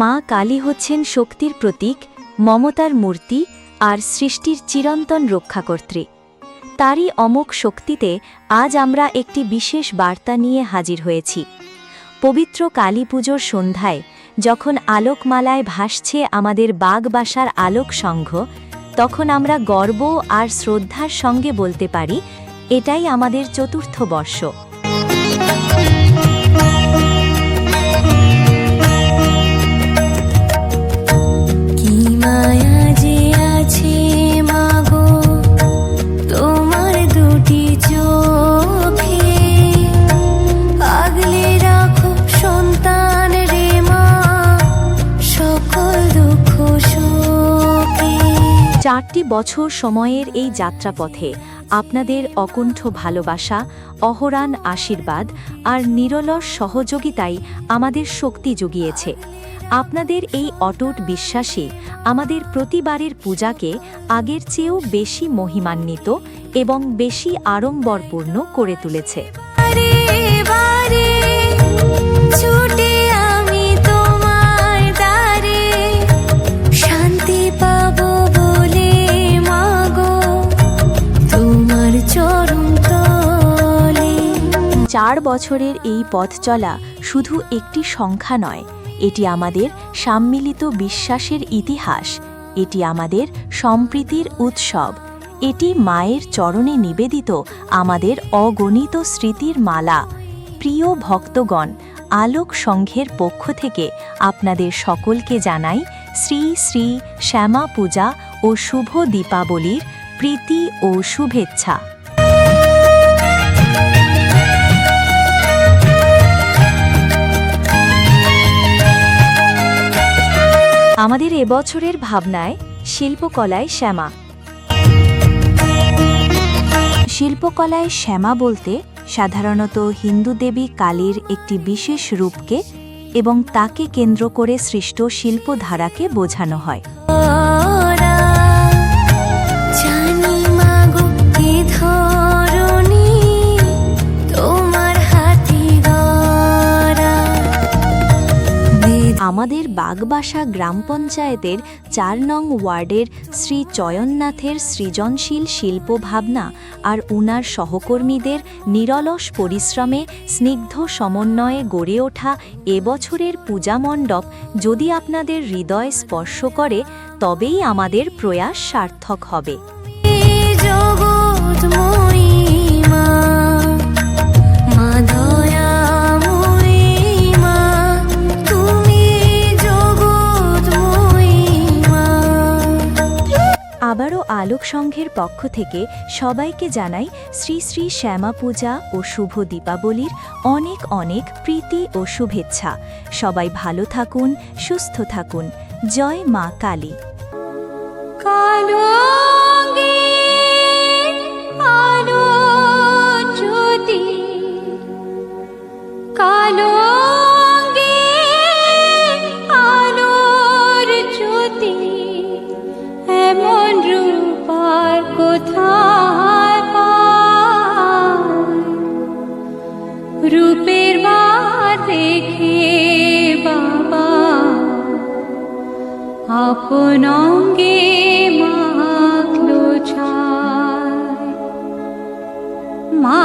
মা কালী হচ্ছেন শক্তির প্রতীক, মমতার মূর্তি আর সৃষ্টির চিরন্তন রক্ষাকর্ত্রী। তারই অমোঘ শক্তিতে আজ আমরা একটি বিশেষ বার্তা নিয়ে হাজির হয়েছি। পবিত্র কালী পুজোর সন্ধ্যায় যখন আলোকমালায় ভাসছে আমাদের বাগবাসার আলোক সংঘ, তখন আমরা গর্ব আর শ্রদ্ধার সঙ্গে বলতে পারি, এটাই আমাদের চতুর্থ বর্ষ। চারটি বছর সময়ের এই যাত্রাপথে আপনাদের অকুণ্ঠ ভালোবাসা, অহরান আশীর্বাদ আর নিরলস সহযোগিতাই আমাদের শক্তি জুগিয়েছে। আপনাদের এই অটুট বিশ্বাসই আমাদের প্রতিবারের পূজাকে আগের চেয়েও বেশি মহিমান্বিত এবং বেশি আড়ম্বরপূর্ণ করে তুলেছে। চার বছরের এই পথ চলা শুধু একটি সংখ্যা নয়, এটি আমাদের সম্মিলিত বিশ্বাসের ইতিহাস, এটি আমাদের সম্প্রীতির উৎসব, এটি মায়ের চরণে নিবেদিত আমাদের অগণিত স্মৃতির মালা। প্রিয় ভক্তগণ, আলোক সংঘের পক্ষ থেকে আপনাদের সকলকে জানাই শ্রী শ্রী শ্যামা পূজা ও শুভ দীপাবলির প্রীতি ও শুভেচ্ছা। আমাদের এবছরের ভাবনায় শিল্পকলায় শ্যামা। শিল্পকলায় শ্যামা বলতে সাধারণত হিন্দু দেবী কালীর একটি বিশেষ রূপকে এবং তাকে কেন্দ্র করে সৃষ্ট শিল্পধারাকে বোঝানো হয়। আমাদের বাগবাসা গ্রাম পঞ্চায়েতের ৪ নং ওয়ার্ডের শ্রী চয়ননাথের সৃজনশীল শিল্প ভাবনা আর উনার সহকর্মীদের নিরলস পরিশ্রমে স্নিগ্ধ সমন্বয়ে গড়ে ওঠা এবছরের পূজা মণ্ডপ যদি আপনাদের হৃদয় স্পর্শ করে, তবেই আমাদের প্রয়াস সার্থক হবে। আবারও আলোক সংঘের পক্ষ থেকে সবাইকে জানাই শ্রী শ্রী শ্যামা পূজা ও শুভ দীপাবলির অনেক অনেক প্রীতি ও শুভেচ্ছা। সবাই ভালো থাকুন, সুস্থ থাকুন। জয় মা কালী। রূপের বার দেখে বাবা আপন অঙ্গে মাখলো ছায়। মা